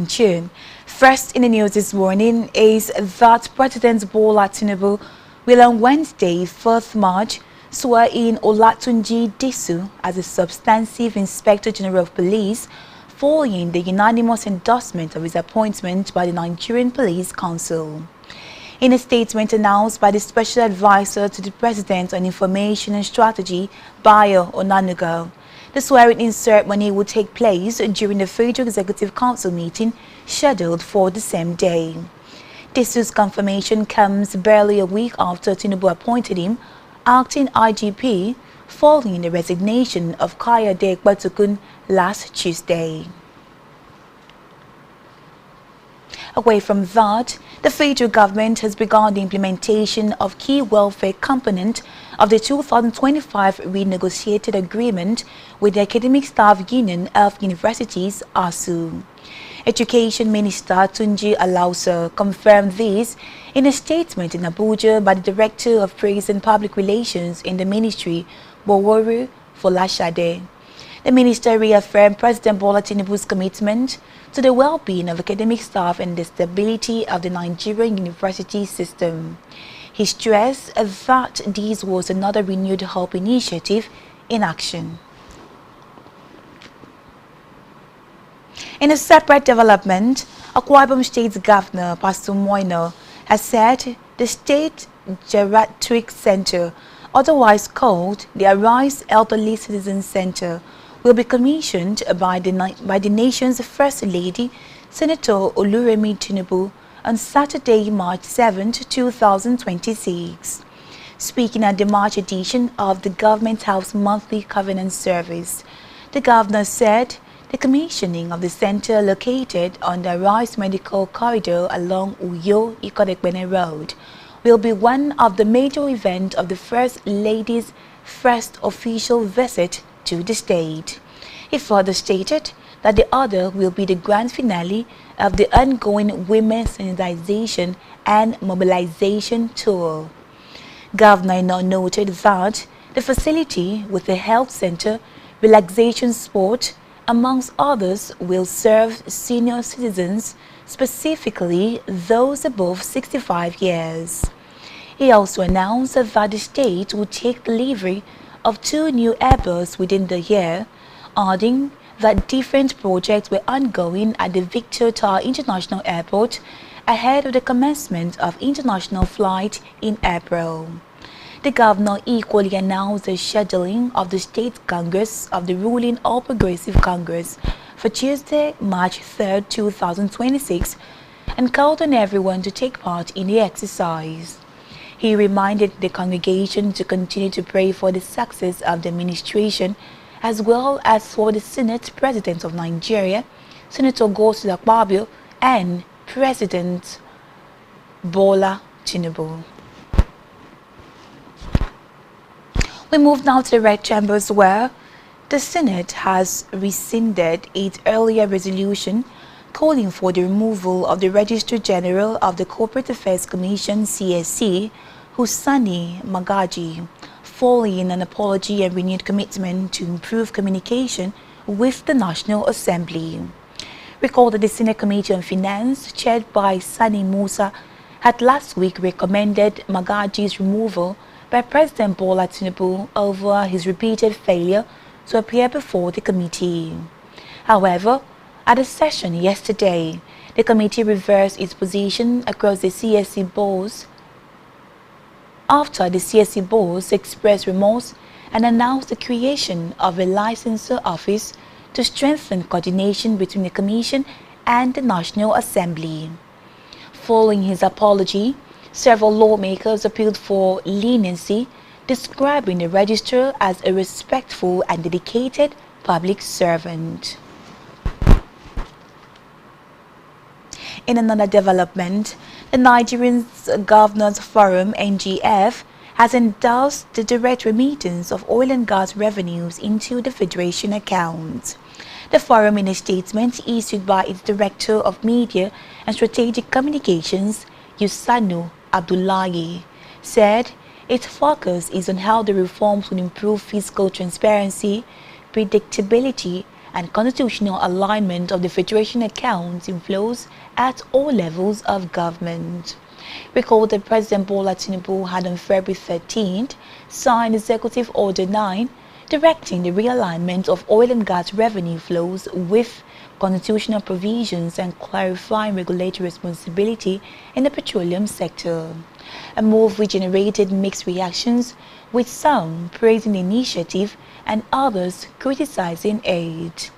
in June. First in the news this morning is that President Bola Tinubu will on Wednesday, 4th March, swear in Olatunji Disu as a substantive Inspector General of Police following the unanimous endorsement of his appointment by the Nigerian Police Council. In a statement announced by the Special Advisor to the President on Information and Strategy, Bayo Onanuga, the swearing-in ceremony will take place during the Federal Executive Council meeting scheduled for the same day. Disu's confirmation comes barely a week after Tinubu appointed him acting IGP following the resignation of Kayode Ekpatukun last Tuesday. Away from that, the federal government has begun the implementation of key welfare component of the 2025 renegotiated agreement with the Academic Staff Union of Universities, ASU. Education Minister Olatunji confirmed this in a statement in Abuja by the Director of Press and Public Relations in the Ministry, Boworu Folashade. The minister reaffirmed President Bola Tinubu's commitment to the well-being of academic staff and the stability of the Nigerian university system. He stressed that this was another renewed hope initiative in action. In a separate development, Akwa Ibom State's Governor, Pastor Moino, has said the State Geriatric Center, otherwise called the Arise Elderly Citizen Center, will be commissioned by the nation's First Lady, Senator Oluremi Tinubu, on Saturday, March 7, 2026. Speaking at the March edition of the Government House Monthly Covenant Service, the governor said the commissioning of the center located on the Arise Medical Corridor along Uyo-Ikodekbene Road will be one of the major events of the First Lady's first official visit to the state. He further stated that the other will be the grand finale of the ongoing Women's Sensitization and Mobilization Tour. Governor Ino noted that the facility with the health center, relaxation sport, amongst others, will serve senior citizens, specifically those above 65 years. He also announced that the state will take delivery of 2 new airbuses within the year, adding that different projects were ongoing at the Victor Tower International Airport ahead of the commencement of international flight in April. The governor equally announced the scheduling of the State Congress of the ruling All Progressive Congress for Tuesday, March 3, 2026, and called on everyone to take part in the exercise. He reminded the congregation to continue to pray for the success of the administration as well as for the Senate President of Nigeria, Senator Godswill Akpabio, and President Bola Tinubu. We move now to the Red Chambers, where the Senate has rescinded its earlier resolution calling for the removal of the Registrar General of the Corporate Affairs Commission, CSC, Hussaini Magaji, following an apology and renewed commitment to improve communication with the National Assembly. Recall that the Senate Committee on Finance, chaired by Sani Musa, had last week recommended Magaji's removal by President Bola Tinubu over his repeated failure to appear before the committee. However, at a session yesterday, the committee reversed its position across the CSC boards after the CSC boards expressed remorse and announced the creation of a licensor office to strengthen coordination between the Commission and the National Assembly. Following his apology, several lawmakers appealed for leniency, describing the registrar as a respectful and dedicated public servant. In another development, the Nigerian Governors Forum (NGF) has endorsed the direct remittance of oil and gas revenues into the Federation accounts. The forum, in a statement issued by its Director of Media and Strategic Communications, Yusanu Abdullahi, said its focus is on how the reforms will improve fiscal transparency, predictability, and constitutional alignment of the Federation accounts inflows at all levels of government. Recall that President Bola Tinubu had on February 13th signed Executive Order 9 directing the realignment of oil and gas revenue flows with constitutional provisions and clarifying regulatory responsibility in the petroleum sector. A move which generated mixed reactions, with some praising the initiative and others criticizing it.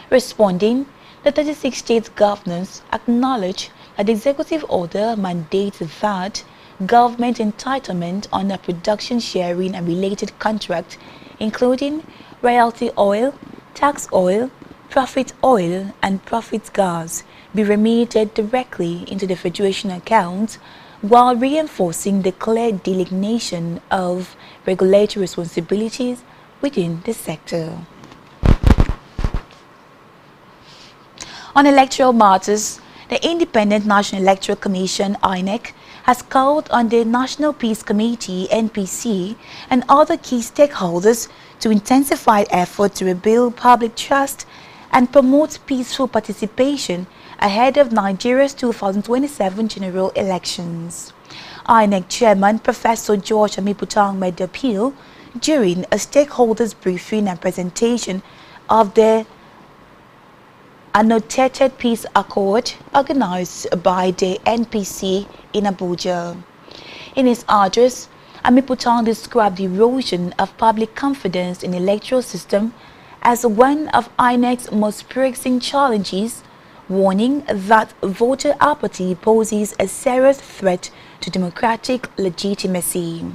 Responding, the 36 state governors acknowledged that the executive order mandates that government entitlement under production sharing and related contracts, including royalty oil, tax oil, profit oil, and profit gas, be remitted directly into the Federation account, while reinforcing the clear delineation of regulatory responsibilities within the sector. On electoral matters, the Independent National Electoral Commission (INEC) has called on the National Peace Committee (NPC) and other key stakeholders to intensify efforts to rebuild public trust and promote peaceful participation ahead of Nigeria's 2027 general elections. INEC Chairman Professor George Amiputang made the appeal during a stakeholders briefing and presentation of the annotated peace accord organized by the NPC in Abuja. In his address, Amiputang described the erosion of public confidence in the electoral system as one of INEC's most pressing challenges, warning that voter apathy poses a serious threat to democratic legitimacy.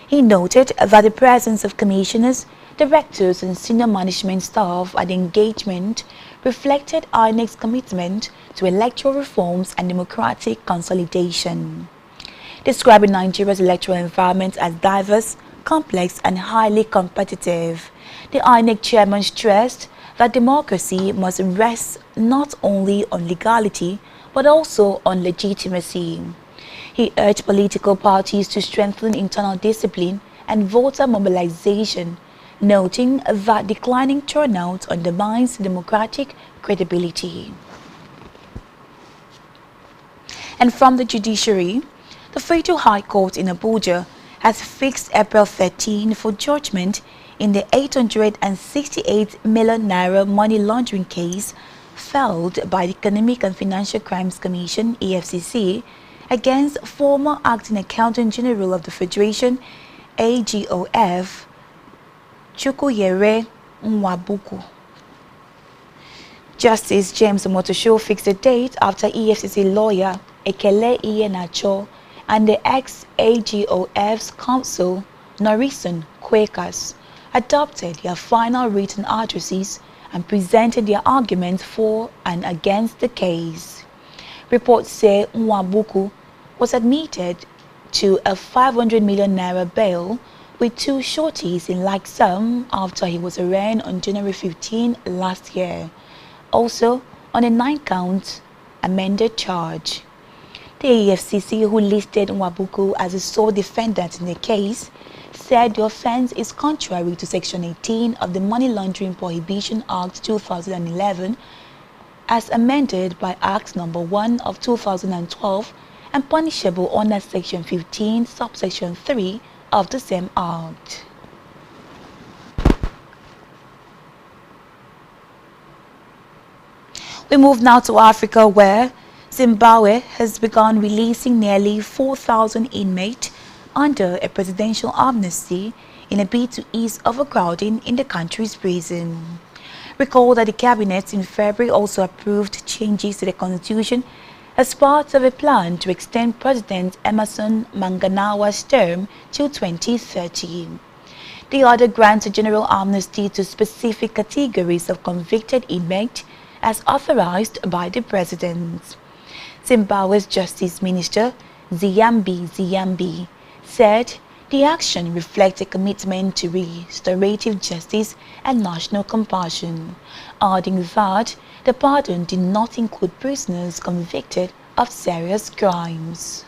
He noted that the presence of commissioners, directors and senior management staff at the engagement reflected INEC's commitment to electoral reforms and democratic consolidation. Describing Nigeria's electoral environment as diverse, complex and highly competitive, the INEC chairman stressed that democracy must rest not only on legality but also on legitimacy. He urged political parties to strengthen internal discipline and voter mobilization, noting that declining turnout undermines democratic credibility. And from the judiciary, the Federal High Court in Abuja has fixed April 13 for judgment in the 868 million naira money laundering case filed by the Economic and Financial Crimes Commission (EFCC) against former Acting Accountant General of the Federation (AGOF) Chukwuyere Nwabuku. Justice James Omotosho fixed the date after EFCC lawyer Ekele Iheanacho and the ex-AGOF's counsel Norison Quakers adopted their final written addresses and presented their arguments for and against the case. Reports say Nwabuku was admitted to a 500 million naira bail with two shorties in like sum after he was arraigned on January 15 last year, also on a 9-count amended charge. The EFCC, who listed Nwabuku as a sole defendant in the case, said the offense is contrary to Section 18 of the Money Laundering Prohibition Act 2011 as amended by Act No. 1 of 2012 and punishable under Section 15, subsection 3 of the same Act. We move now to Africa, where Zimbabwe has begun releasing nearly 4,000 inmates under a presidential amnesty in a bid to ease overcrowding in the country's prison. Recall that the cabinet in February also approved changes to the constitution as part of a plan to extend President Emerson Mnangagwa's term till 2030. The order grants a general amnesty to specific categories of convicted inmates as authorized by the president. Zimbabwe's Justice Minister Ziyambi said the action reflects a commitment to restorative justice and national compassion, adding that the pardon did not include prisoners convicted of serious crimes.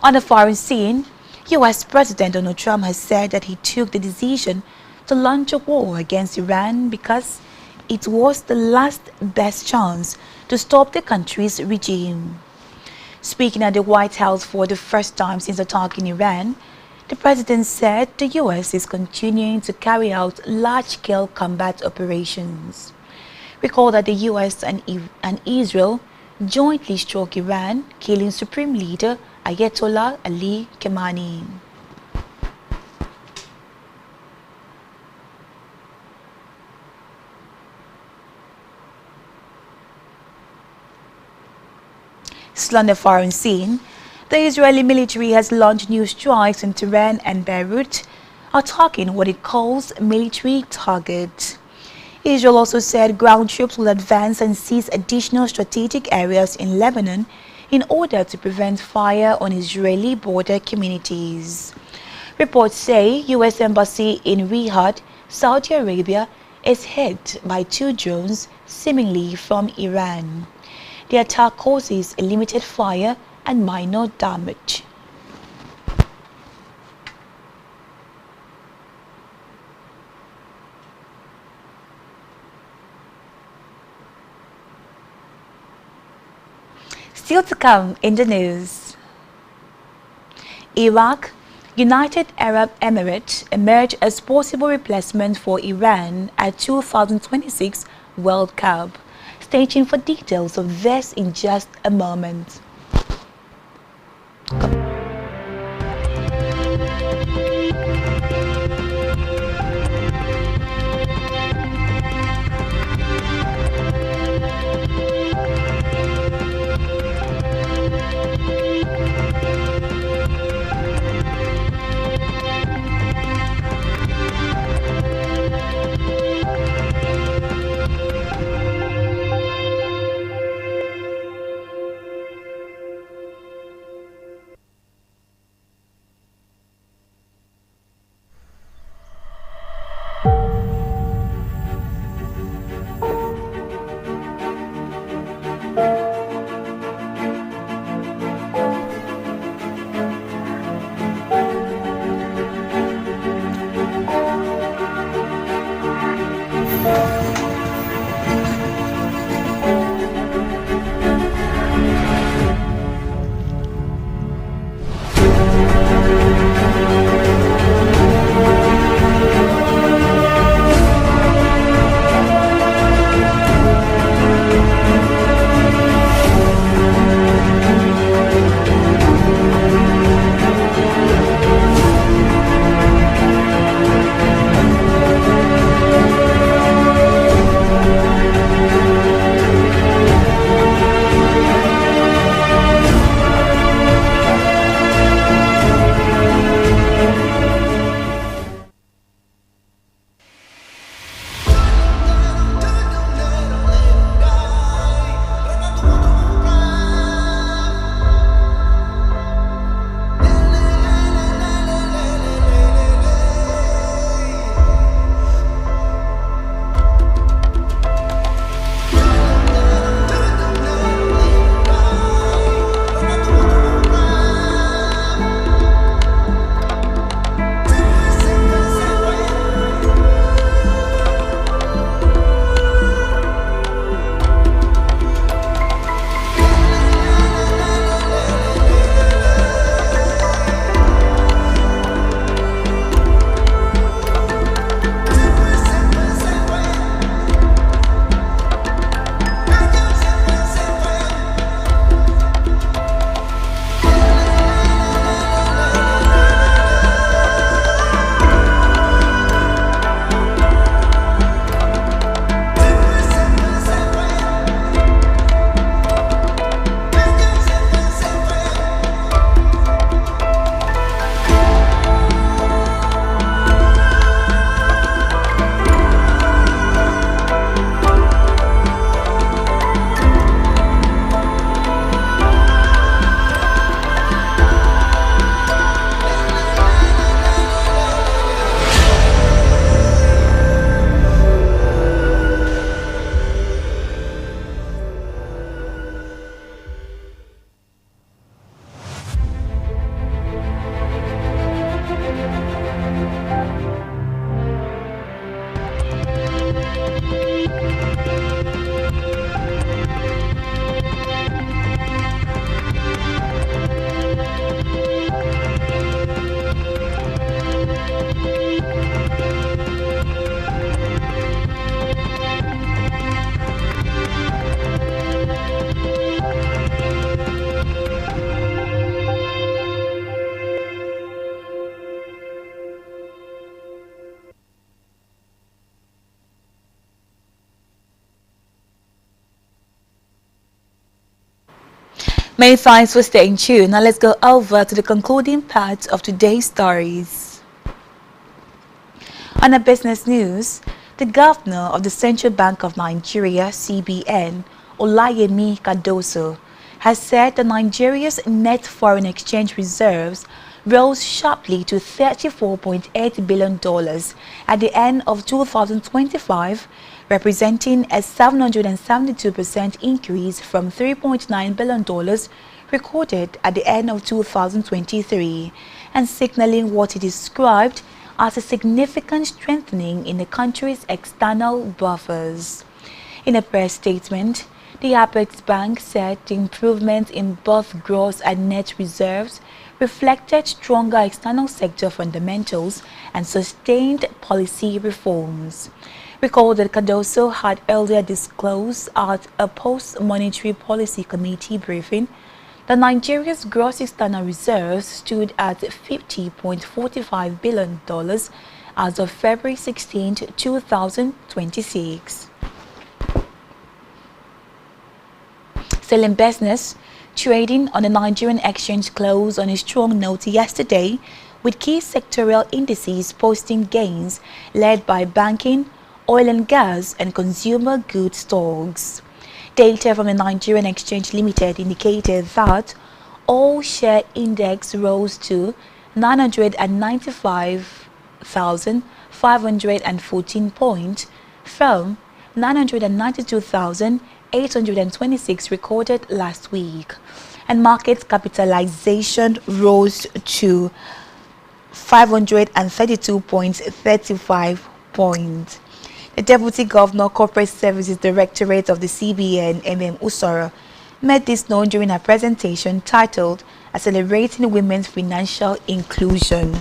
On the foreign scene, U.S. President Donald Trump has said that he took the decision to launch a war against Iran because it was the last best chance to stop the country's regime. Speaking at the White House for the first time since attacking Iran, the president said the U.S. is continuing to carry out large-scale combat operations. Recall that the U.S. and Israel jointly struck Iran, killing Supreme Leader Ayatollah Ali Khamenei. Still on the foreign scene, the Israeli military has launched new strikes in Tehran and Beirut, attacking what it calls military targets. Israel also said ground troops will advance and seize additional strategic areas in Lebanon in order to prevent fire on Israeli border communities. Reports say U.S. Embassy in Riyadh, Saudi Arabia, is hit by 2 drones seemingly from Iran. The attack causes limited fire and minor damage. Still to come in the news. Iraq, United Arab Emirates emerge as possible replacement for Iran at 2026 World Cup. Stay tuned for details of this in just a moment. Many thanks for staying tuned. Now let's go over to the concluding part of today's stories. On a business news, the governor of the Central Bank of Nigeria, CBN, Olayemi Cardoso, has said that Nigeria's net foreign exchange reserves rose sharply to $34.8 billion at the end of 2025, representing a 772% increase from $3.9 billion recorded at the end of 2023, and signaling what it described as a significant strengthening in the country's external buffers. In a press statement, the Apex Bank said the improvement in both gross and net reserves reflected stronger external sector fundamentals and sustained policy reforms. Recall that Cardoso had earlier disclosed at a post-monetary policy committee briefing that Nigeria's gross external reserves stood at $50.45 billion as of February 16, 2026. Still in business, trading on the Nigerian exchange closed on a strong note yesterday, with key sectoral indices posting gains led by banking, oil and gas, and consumer goods stocks. Data from the Nigerian Exchange Limited indicated that all share index rose to 995,514 points from 992,826 recorded last week, and market capitalization rose to 532.35 points. The Deputy Governor Corporate Services Directorate of the CBN, Usoro, made this known during a presentation titled Accelerating Women's Financial Inclusion.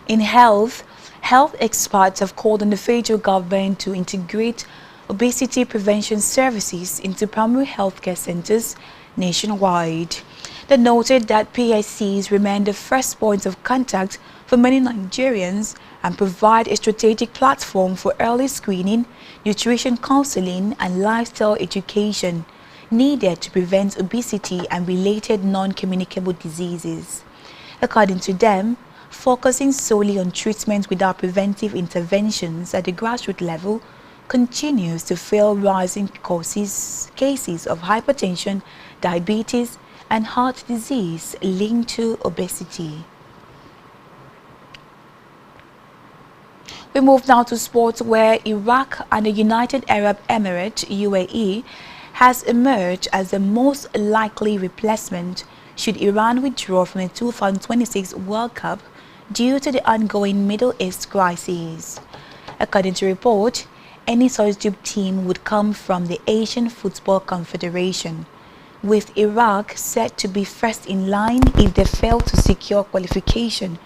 In health experts have called on the federal government to integrate obesity prevention services into primary healthcare centers nationwide. They noted that PSCs remain the first point of contact for many Nigerians and provide a strategic platform for early screening, nutrition counseling, and lifestyle education needed to prevent obesity and related non-communicable diseases. According to them, focusing solely on treatment without preventive interventions at the grassroots level continues to fuel rising cases of hypertension, diabetes, and heart disease linked to obesity. We move now to sports, where Iraq and the United Arab Emirates (UAE) has emerged as the most likely replacement should Iran withdraw from the 2026 World Cup due to the ongoing Middle East crisis. According to report, any substitute team would come from the Asian Football Confederation, with Iraq set to be first in line if they fail to secure qualification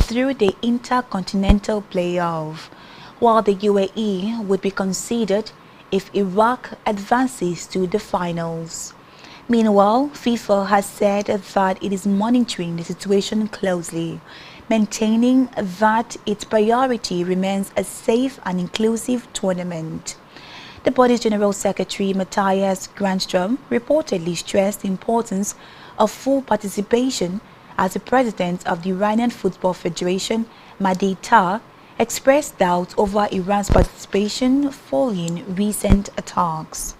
through the Intercontinental Playoff, while the UAE would be considered if Iraq advances to the finals. Meanwhile, FIFA has said that it is monitoring the situation closely, maintaining that its priority remains a safe and inclusive tournament. The body's General Secretary Matthias Grandstrom reportedly stressed the importance of full participation as the president of the Iranian Football Federation, Mahdi Tar, expressed doubt over Iran's participation following recent attacks.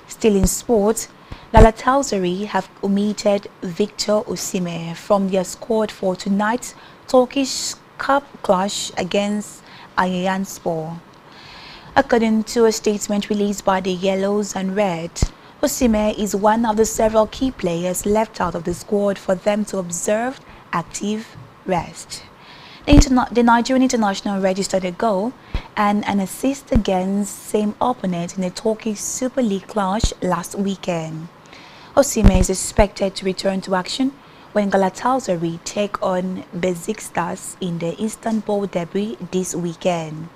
Still in sports, Galatasaray have omitted Victor Osimhen from their squad for tonight's Turkish Cup clash against Spor. According to a statement released by the Yellows and Reds, Osimhen is one of the several key players left out of the squad for them to observe active rest. The Nigerian international registered a goal and an assist against same opponent in the Turkish Super League clash last weekend. Osimhen is expected to return to action when Galatasaray take on Besiktas in the Istanbul derby this weekend.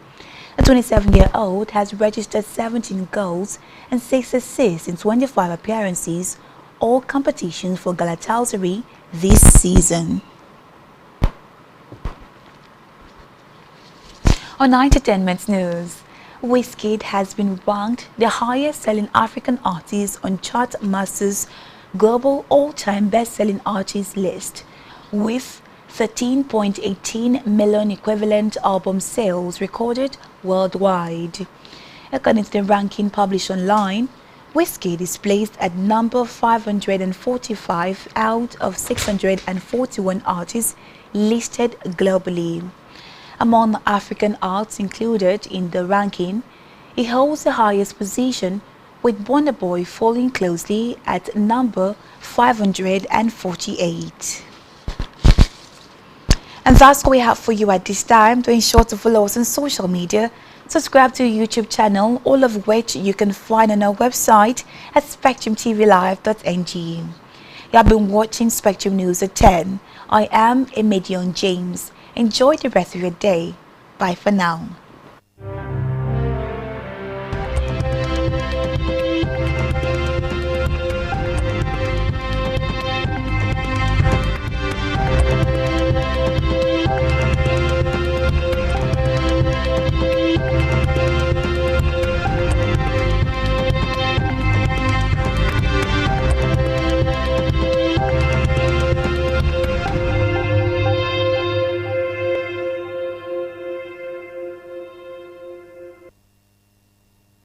The 27-year-old has registered 17 goals and 6 assists in 25 appearances, all competitions for Galatasaray this season. On Entertainment News, Wizkid has been ranked the highest-selling African artist on Chartmaster's global all-time best-selling artist list, with 13.18 million equivalent album sales recorded worldwide. According to the ranking published online, Wizkid is placed at number 545 out of 641 artists listed globally. Among the African arts included in the ranking, he holds the highest position, with Burna Boy following closely at number 548. And that's what we have for you at this time. To ensure to follow us on social media, subscribe to our YouTube channel, all of which you can find on our website at spectrumtvlive.ng. You have been watching Spectrum News at 10. I am Emedion James. Enjoy the rest of your day. Bye for now.